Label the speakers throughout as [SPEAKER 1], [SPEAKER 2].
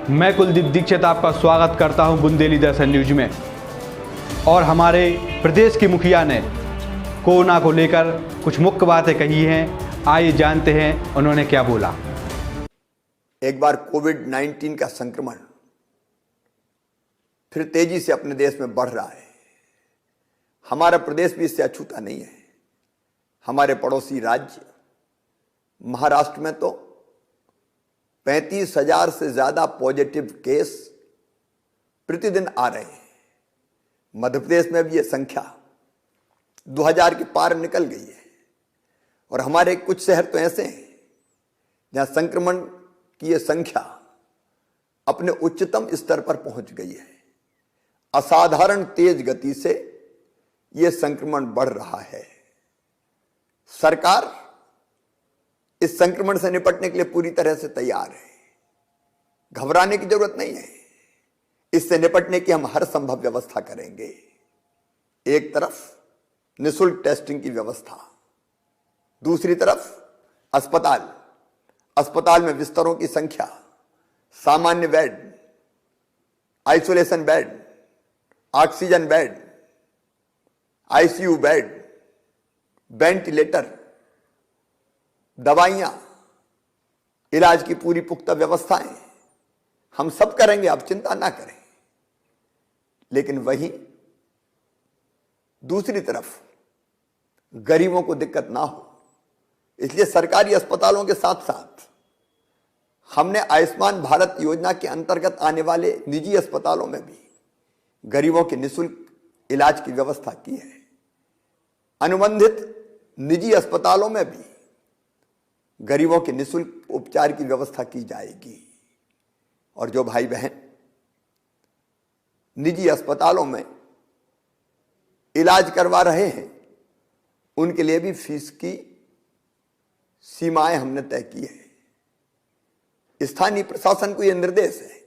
[SPEAKER 1] मैं कुलदीप दीक्षित आपका स्वागत करता हूं बुंदेली दर्शन न्यूज में। और हमारे प्रदेश की मुखिया ने कोरोना को लेकर कुछ मुख्य बातें कही हैं। आइए जानते हैं उन्होंने क्या बोला।
[SPEAKER 2] एक बार कोविड-19 का संक्रमण फिर तेजी से अपने देश में बढ़ रहा है। हमारा प्रदेश भी इससे अछूता नहीं है। हमारे पड़ोसी राज्य महाराष्ट्र में तो 35,000 से ज्यादा पॉजिटिव केस प्रतिदिन आ रहे हैं। मध्य प्रदेश में भी यह संख्या 2000 के पार निकल गई है। और हमारे कुछ शहर तो ऐसे हैं जहां संक्रमण की यह संख्या अपने उच्चतम स्तर पर पहुंच गई है। असाधारण तेज गति से यह संक्रमण बढ़ रहा है। सरकार इस संक्रमण से निपटने के लिए पूरी तरह से तैयार है। घबराने की जरूरत नहीं है। इससे निपटने की हम हर संभव व्यवस्था करेंगे। एक तरफ निःशुल्क टेस्टिंग की व्यवस्था, दूसरी तरफ अस्पताल में बिस्तरों की संख्या, सामान्य bed, isolation bed, oxygen bed, ICU bed, ventilator, दवाइयां, इलाज की पूरी पुख्ता व्यवस्थाएं हम सब करेंगे, आप चिंता ना करें। लेकिन वहीं दूसरी तरफ गरीबों को दिक्कत ना हो, इसलिए सरकारी अस्पतालों के साथ साथ हमने आयुष्मान भारत योजना के अंतर्गत आने वाले निजी अस्पतालों में भी गरीबों के निःशुल्क इलाज की व्यवस्था की है। अनुबंधित निजी अस्पतालों में भी गरीबों के निःशुल्क उपचार की व्यवस्था की जाएगी। और जो भाई बहन निजी अस्पतालों में इलाज करवा रहे हैं, उनके लिए भी फीस की सीमाएं हमने तय की है। स्थानीय प्रशासन को यह निर्देश है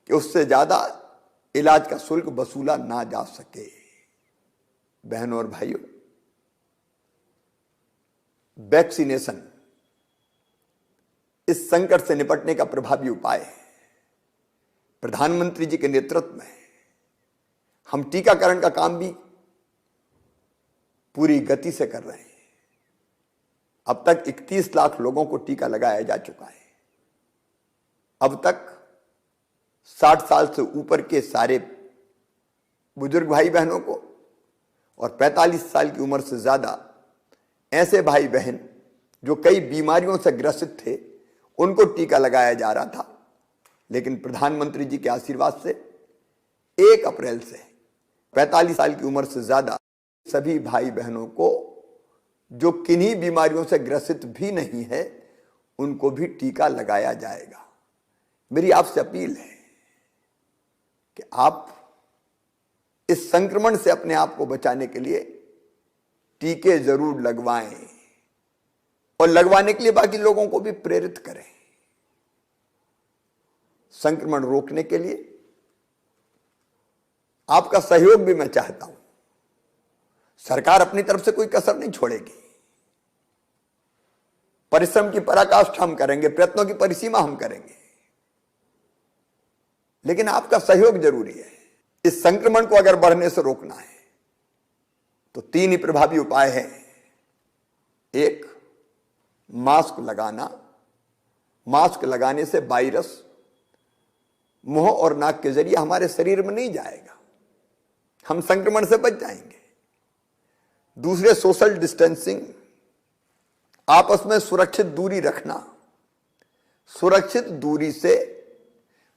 [SPEAKER 2] कि उससे ज्यादा इलाज का शुल्क वसूला ना जा सके। बहनों और भाइयों, वैक्सीनेशन इस संकट से निपटने का प्रभावी उपाय है। प्रधानमंत्री जी के नेतृत्व में हम टीकाकरण का काम भी पूरी गति से कर रहे हैं। अब तक 31 लाख लोगों को टीका लगाया जा चुका है। अब तक 60 साल से ऊपर के सारे बुजुर्ग भाई बहनों को और 45 साल की उम्र से ज्यादा ऐसे भाई बहन जो कई बीमारियों से ग्रसित थे, उनको टीका लगाया जा रहा था। लेकिन प्रधानमंत्री जी के आशीर्वाद से 1 अप्रैल से 45 साल की उम्र से ज्यादा सभी भाई बहनों को, जो किन्हीं बीमारियों से ग्रसित भी नहीं है, उनको भी टीका लगाया जाएगा। मेरी आपसे अपील है कि आप इस संक्रमण से अपने आप को बचाने के लिए टीके जरूर लगवाएं और लगवाने के लिए बाकी लोगों को भी प्रेरित करें। संक्रमण रोकने के लिए आपका सहयोग भी मैं चाहता हूं। सरकार अपनी तरफ से कोई कसर नहीं छोड़ेगी। परिश्रम की पराकाष्ठा हम करेंगे, प्रयत्नों की परिसीमा हम करेंगे, लेकिन आपका सहयोग जरूरी है। इस संक्रमण को अगर बढ़ने से रोकना है तो 3 ही प्रभावी उपाय हैं। 1, मास्क लगाना। मास्क लगाने से वायरस मुंह और नाक के जरिए हमारे शरीर में नहीं जाएगा, हम संक्रमण से बच जाएंगे। दूसरे, सोशल डिस्टेंसिंग, आपस में सुरक्षित दूरी रखना। सुरक्षित दूरी से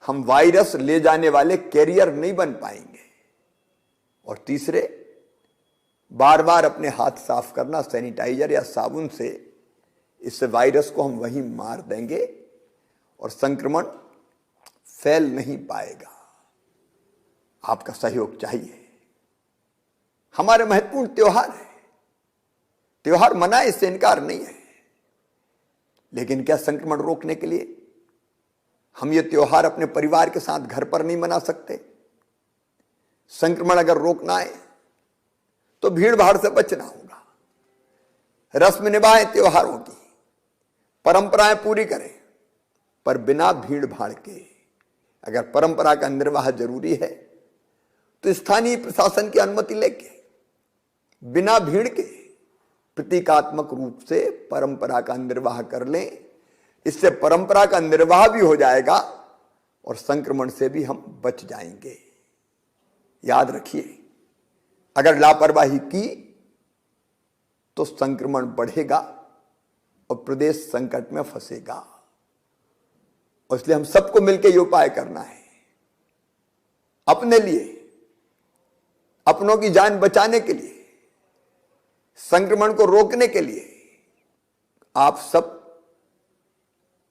[SPEAKER 2] हम वायरस ले जाने वाले कैरियर नहीं बन पाएंगे। और तीसरे, बार बार अपने हाथ साफ करना सैनिटाइजर या साबुन से। इससे वायरस को हम वहीं मार देंगे और संक्रमण फैल नहीं पाएगा। आपका सहयोग चाहिए। हमारे महत्वपूर्ण त्योहार है, त्योहार मनाए, इससे इनकार नहीं है। लेकिन क्या संक्रमण रोकने के लिए हम ये त्योहार अपने परिवार के साथ घर पर नहीं मना सकते? संक्रमण अगर रोकना है तो भीड़ भाड़ से बचना होगा। रस्म निभाएं त्योहारों की, परंपराएं पूरी करें, पर बिना भीड़ भाड़ के। अगर परंपरा का निर्वाह जरूरी है तो स्थानीय प्रशासन की अनुमति लेके बिना भीड़ के प्रतीकात्मक रूप से परंपरा का निर्वाह कर लें। इससे परंपरा का निर्वाह भी हो जाएगा और संक्रमण से भी हम बच जाएंगे। याद रखिए, अगर लापरवाही की तो संक्रमण बढ़ेगा और प्रदेश संकट में फंसेगा। और इसलिए हम सबको मिलकर ये उपाय करना है, अपने लिए, अपनों की जान बचाने के लिए, संक्रमण को रोकने के लिए। आप सब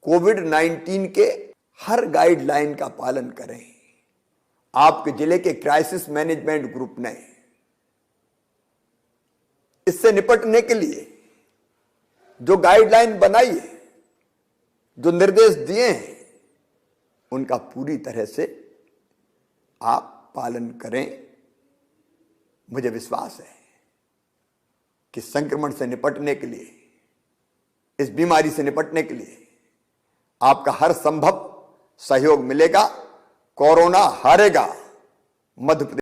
[SPEAKER 2] कोविड-19 के हर गाइडलाइन का पालन करें। आपके जिले के क्राइसिस मैनेजमेंट ग्रुप ने इससे निपटने के लिए जो गाइडलाइन बनाई है, जो निर्देश दिए हैं, उनका पूरी तरह से आप पालन करें। मुझे विश्वास है कि संक्रमण से निपटने के लिए, इस बीमारी से निपटने के लिए आपका हर संभव सहयोग मिलेगा। कोरोना हारेगा। मध्य प्रदेश